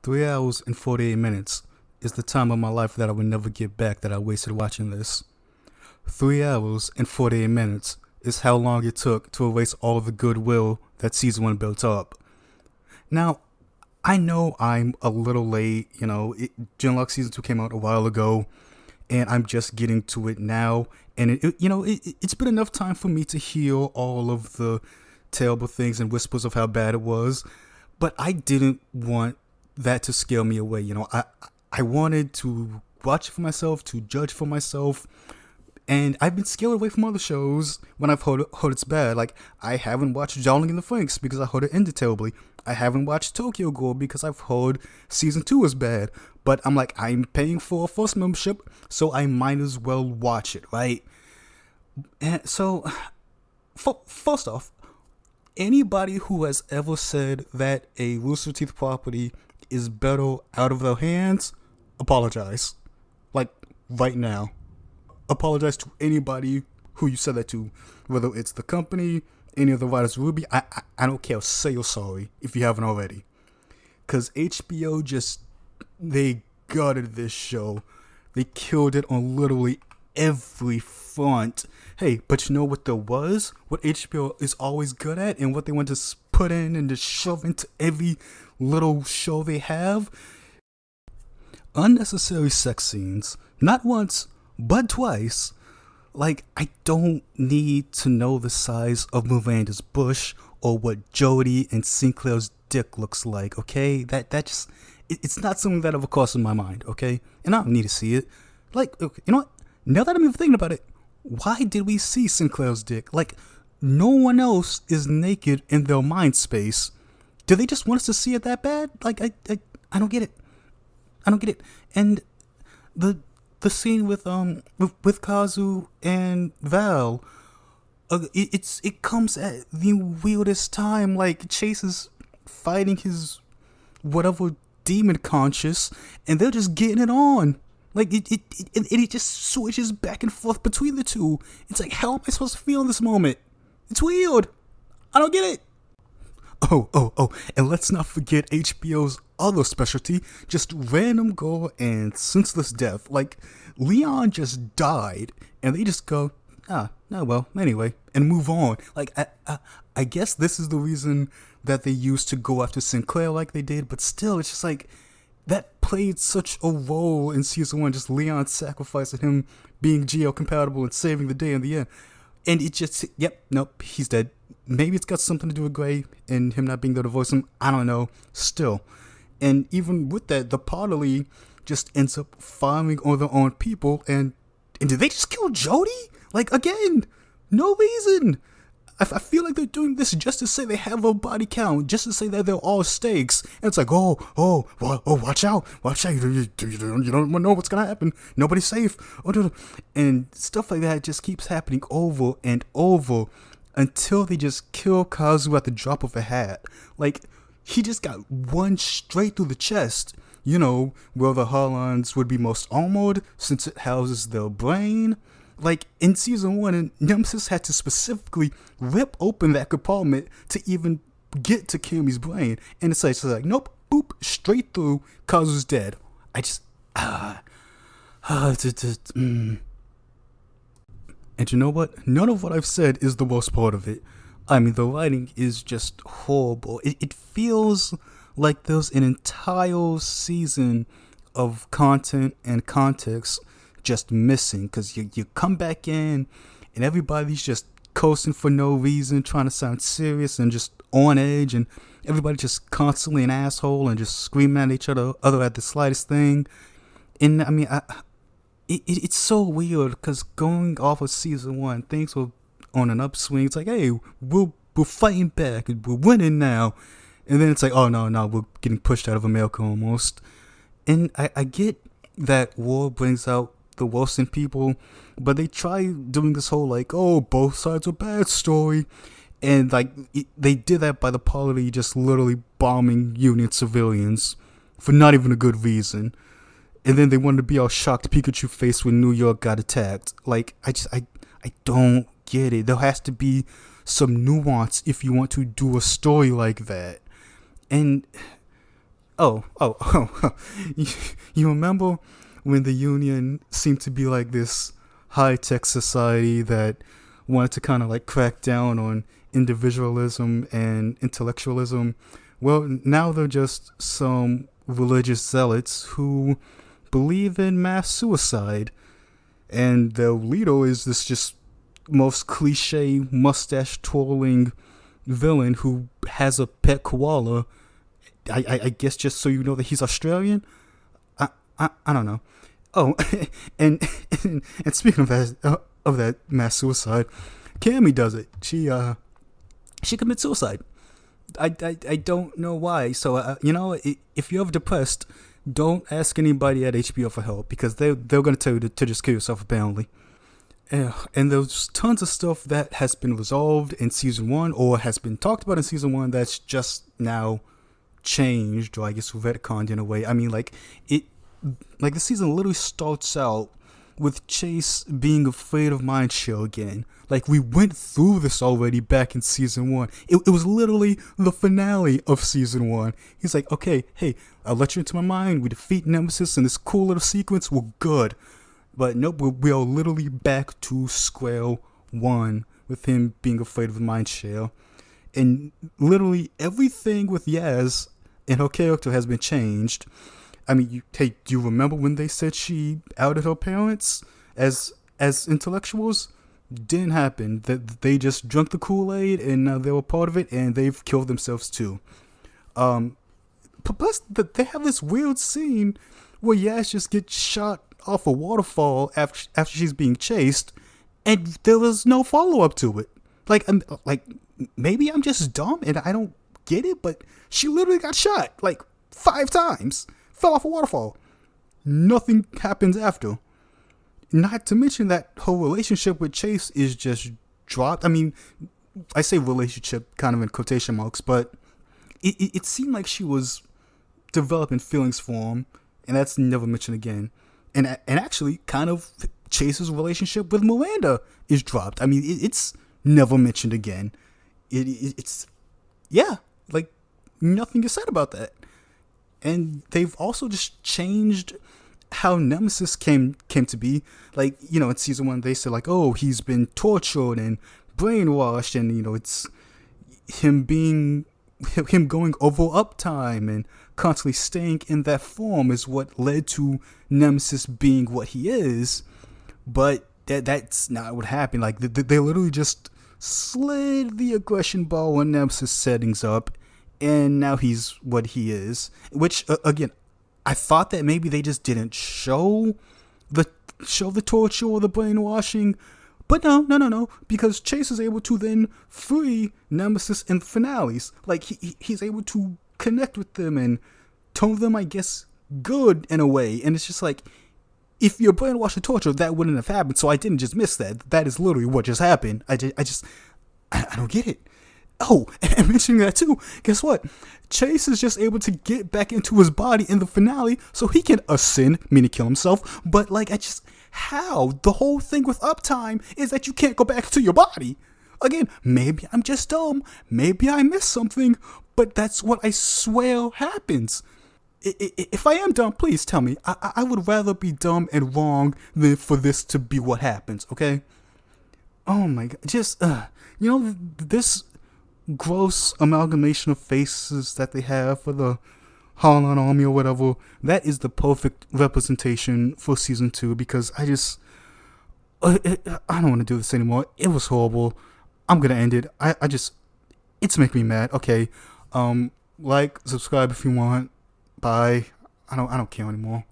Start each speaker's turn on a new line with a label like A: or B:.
A: 3 hours and 48 minutes is the time of my life that I will never get back that I wasted watching this. 3 hours and 48 minutes is how long it took to erase all the goodwill that season 1 built up. Now, I know I'm a little late, Genlock season 2 came out a while ago, and I'm just getting to it now, and it's been enough time for me to hear all of the terrible things and whispers of how bad it was, but I didn't want that to scare me away. I wanted to watch it for myself, to judge for myself, and I've been scared away from other shows when I've heard it's bad. Like, I haven't watched Darling in the Franxx because I heard it ended terribly. I haven't watched Tokyo Ghoul because I've heard season 2 is bad. But I'm like, I'm paying for a first membership, so I might as well watch it, right? And so, first off, anybody who has ever said that a Rooster Teeth property is better out of their hands, apologize. Like, right now. Apologize to anybody who you said that to, whether it's the company, any of the writers of Ruby. I don't care. Say you're sorry if you haven't already. Because HBO they gutted this show. They killed it on literally every front. Hey, but you know what there was? What HBO is always good at, and what they want to put in and just shove into every little show they have? Unnecessary sex scenes. Not once, but twice. Like, I don't need to know the size of Miranda's bush or what Jody and Sinclair's dick looks like, okay? That just, it's not something that ever crosses my mind, okay? And I don't need to see it. Like, okay, you know what? Now that I'm even thinking about it, why did we see Sinclair's dick? Like, no one else is naked in their mind space. Do they just want us to see it that bad? Like, I don't get it. I don't get it. And the scene with Kazu and Val, it comes at the weirdest time. Like, Chase is fighting his whatever demon conscious, and they're just getting it on. Like, it just switches back and forth between the two. It's like, how am I supposed to feel in this moment? It's weird. I don't get it. Oh, and let's not forget HBO's other specialty, just random gore and senseless death. Like, Leon just died, and they just go, well, anyway, and move on. Like, I guess this is the reason that they used to go after Sinclair like they did, but still, it's just like, that played such a role in season 1, just Leon sacrificing him being GL compatible and saving the day in the end. And it just, nope, he's dead. Maybe it's got something to do with Gray and him not being there to voice him. I don't know. Still. And even with that, the Potterly just ends up firing on their own people. And did they just kill Jody? Like, again, no reason. I feel like they're doing this just to say they have a body count, just to say that they're all stakes. And it's like, watch out. You don't know what's going to happen. Nobody's safe. And stuff like that just keeps happening over and over until they just kill Kazu at the drop of a hat. Like, he just got one straight through the chest, where the Harlons would be most armored since it houses their brain. Like, in season 1, Nemesis had to specifically rip open that compartment to even get to Kimmy's brain. And it's like, nope, boop, straight through, Kazu's dead. And you know what? None of what I've said is the worst part of it. I mean, the writing is just horrible. It feels like there's an entire season of content and context just missing, because you come back in and everybody's just coasting for no reason, trying to sound serious and just on edge, and everybody just constantly an asshole and just screaming at each other at the slightest thing. And I mean, it's so weird, because going off of season 1, things were on an upswing. It's like, hey, we're fighting back, we're winning now. And then it's like, oh no, we're getting pushed out of America almost. And I get that war brings out the worst in people, but they try doing this whole like, oh, both sides are bad story, and like they did that by the polity just literally bombing Union civilians for not even a good reason, and then they wanted to be all shocked Pikachu face when New York got attacked. Like, I don't get it. There has to be some nuance if you want to do a story like that. And Oh. You remember when the Union seemed to be like this high tech society that wanted to kind of like crack down on individualism and intellectualism? Well, now they're just some religious zealots who believe in mass suicide, and their leader is this just most cliche mustache twirling villain who has a pet koala. I guess just so you know that he's Australian. I don't know. Oh, and and speaking of that mass suicide, Cammy does it. She commits suicide. I don't know why. So if you're ever depressed, don't ask anybody at HBO for help, because they're gonna tell you to just kill yourself apparently. Yeah, and there's tons of stuff that has been resolved in season one, or has been talked about in season one, that's just now changed, or I guess retconned in a way. I mean, like the season literally starts out with Chase being afraid of Mindshare again. Like, we went through this already back in season one. It was literally the finale of season one. He's like, okay, hey, I'll let you into my mind. We defeat Nemesis in this cool little sequence. We're good. But nope, we are literally back to square one with him being afraid of Mindshare. And literally everything with Yaz and her character has been changed. I mean, do you remember when they said she outed her parents as intellectuals? Didn't happen. That they just drank the Kool-Aid and now they were part of it, and they've killed themselves too. Plus, they have this weird scene where Yaz just gets shot off a waterfall after she's being chased, and there was no follow-up to it. Like maybe I'm just dumb and I don't get it, but she literally got shot like 5 times, fell off a waterfall. Nothing happens after. Not to mention that her relationship with Chase is just dropped. I mean, I say relationship kind of in quotation marks, but it seemed like she was developing feelings for him, and that's never mentioned again. And actually, kind of Chase's relationship with Miranda is dropped. I mean, it's never mentioned again. It's like nothing is said about that. And they've also just changed how Nemesis came to be. Like, in season one, they said like, oh, he's been tortured and brainwashed, and it's him going over uptime and constantly staying in that form is what led to Nemesis being what he is. But that's not what happened. Like, they literally just slid the aggression ball on Nemesis settings up, and now he's what he is. Which, again, I thought that maybe they just didn't show the torture or the brainwashing. But no, because Chase is able to then free Nemesis in the finales. Like, he's able to connect with them and tone them, I guess, good in a way. And it's just like, if you're brainwashed and tortured, that wouldn't have happened. So I didn't just miss that. That is literally what just happened. I don't get it. Oh, and mentioning that too, guess what? Chase is just able to get back into his body in the finale so he can ascend, meaning kill himself. But how? The whole thing with uptime is that you can't go back to your body. Again, maybe I'm just dumb. Maybe I missed something, but that's what I swear happens. If I am dumb, please tell me. I would rather be dumb and wrong than for this to be what happens, okay? Oh my god. Just, this gross amalgamation of faces that they have for the Harlan Army or whatever, that is the perfect representation for season 2, because I don't want to do this anymore. It was horrible. I'm gonna end it. It's making me mad. Okay, subscribe if you want. Bye. I don't care anymore.